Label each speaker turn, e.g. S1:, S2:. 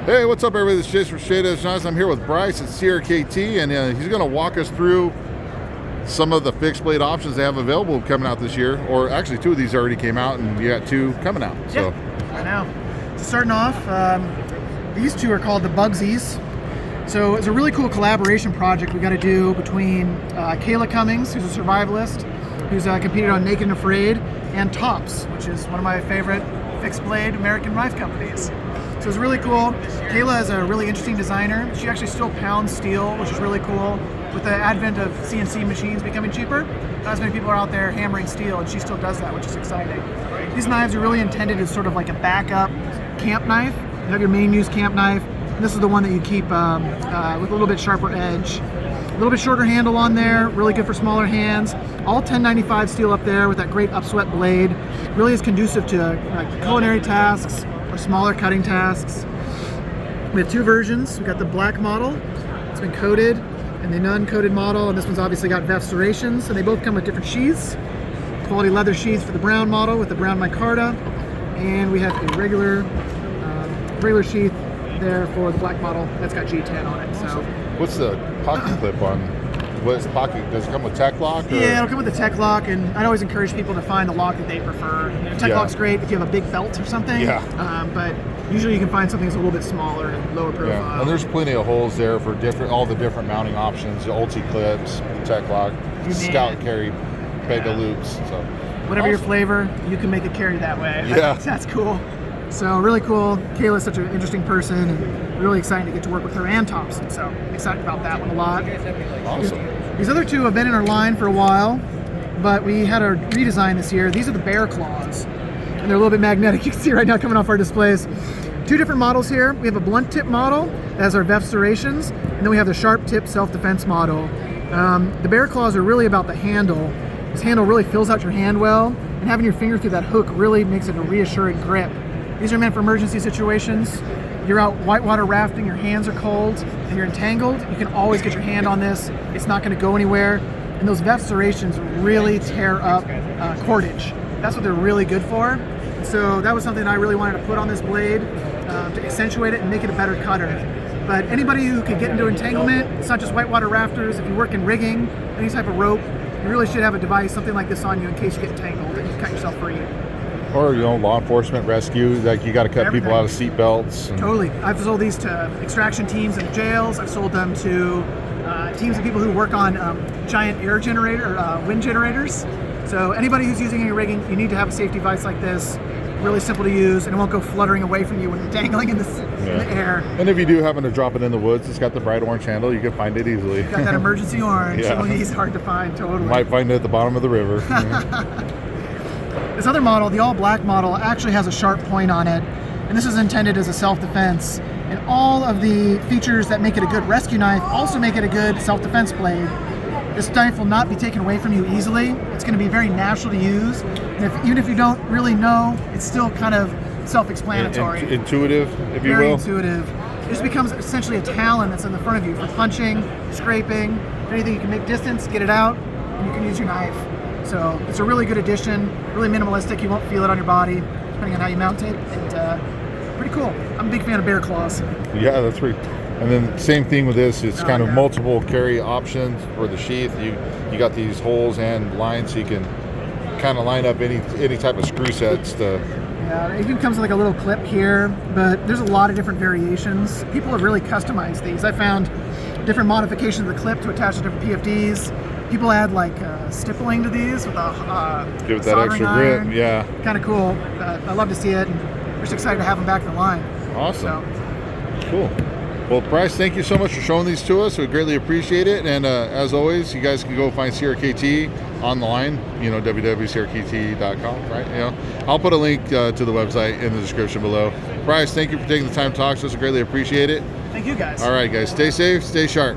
S1: Hey, what's up, everybody? This is Jason from SHOTSHOW. I'm here with Bryce at CRKT, and he's going to walk us through some of the fixed blade options they have available coming out this year. Or actually, two of these already came out, and you got two coming out. So,
S2: right now. So starting off, these two are called the Bugsies. So it's a really cool collaboration project we got to do between Kayla Cummings, who's a survivalist, who's competed on Naked and Afraid, and Tops, which is one of my favorite fixed blade American knife companies. So it's really cool. Kayla is a really interesting designer. She actually still pounds steel, which is really cool. With the advent of CNC machines becoming cheaper, not as many people are out there hammering steel, and she still does that, which is exciting. These knives are really intended as sort of like a backup camp knife. You have your main use camp knife, and this is the one that you keep with a little bit sharper edge. A little bit shorter handle on there, really good for smaller hands. All 1095 steel up there with that great upswept blade. Really is conducive to like culinary tasks or smaller cutting tasks. We have two versions. We've got the black model, it's been coated, and the non-coated model, and this one's obviously got VEF serrations, and they both come with different sheaths. Quality leather sheaths for the brown model with the brown micarta, and we have a regular sheath there for the black model that's got G10 on it. So,
S1: what's the pocket clip on? What is the pocket? Does it come with tech lock? Or?
S2: Yeah, it'll come with the tech lock, and I'd always encourage people to find the lock that they prefer. You know, tech lock's great if you have a big belt or something.
S1: Yeah.
S2: But usually you can find something that's a little bit smaller and lower profile.
S1: Yeah. And there's plenty of holes there for all the different mounting options, the ulti clips, tech lock, scout carry, pega loops. So
S2: whatever your flavor, you can make it carry that way.
S1: Yeah.
S2: That's cool. So really cool. Kayla's such an interesting person, and really excited to get to work with her and Thompson. So excited about that one a lot.
S1: Awesome.
S2: These other two have been in our line for a while, but we had a redesign this year. These are the Bear Claws, and they're a little bit magnetic. You can see right now coming off our displays. Two different models here. We have a blunt tip model that has our VEF serrations, and then we have the sharp tip self-defense model. The Bear Claws are really about the handle. This handle really fills out your hand well, and having your finger through that hook really makes it a reassuring grip. These are meant for emergency situations. You're out whitewater rafting, your hands are cold, and you're entangled. You can always get your hand on this. It's not going to go anywhere. And those VEF serrations really tear up cordage. That's what they're really good for. So that was something I really wanted to put on this blade to accentuate it and make it a better cutter. But anybody who can get into entanglement, it's not just whitewater rafters. If you work in rigging, any type of rope, you really should have a device, something like this on you in case you get entangled and you cut yourself free.
S1: Or, law enforcement, rescue, like you got to cut people out of seat belts.
S2: Totally. I've sold these to extraction teams in jails. I've sold them to teams of people who work on giant wind generators. So anybody who's using any rigging, you need to have a safety device like this. Really simple to use, and it won't go fluttering away from you when you're dangling in the air.
S1: And if you do happen to drop it in the woods, it's got the bright orange handle. You can find it easily.
S2: Got that emergency orange.
S1: Yeah.
S2: It's hard to find, totally.
S1: Might find it at the bottom of the river.
S2: This other model, the all black model, actually has a sharp point on it, and this is intended as a self-defense. And all of the features that make it a good rescue knife also make it a good self-defense blade. This knife will not be taken away from you easily. It's going to be very natural to use, and even if you don't really know, it's still kind of self-explanatory.
S1: Intuitive, if you will.
S2: Very intuitive. It just becomes essentially a talon that's in the front of you for punching, scraping, anything you can make distance, get it out, and you can use your knife. So it's a really good addition, really minimalistic. You won't feel it on your body, depending on how you mount it, and pretty cool. I'm a big fan of Bear Claws.
S1: Yeah, that's pretty. And then same thing with this. It's kind of multiple carry options for the sheath. You got these holes and lines, so you can kind of line up any type of screw sets to.
S2: Yeah, it even comes with like a little clip here, but there's a lot of different variations. People have really customized these. I found different modifications of the clip to attach to different PFDs. People add like stippling to these with a
S1: give it that extra
S2: iron.
S1: grip. Yeah,
S2: kind of cool. I love to see it, and we're just excited to have them back in the line.
S1: Awesome. Cool. Well, Bryce, thank you so much for showing these to us. We greatly appreciate it. And as always, you guys can go find CRKT online, www.crkt.com, right? I'll put a link to the website in the description below. Bryce, thank you for taking the time to talk to us. I greatly appreciate it.
S2: Thank you, guys.
S1: All right, guys, stay safe, stay sharp.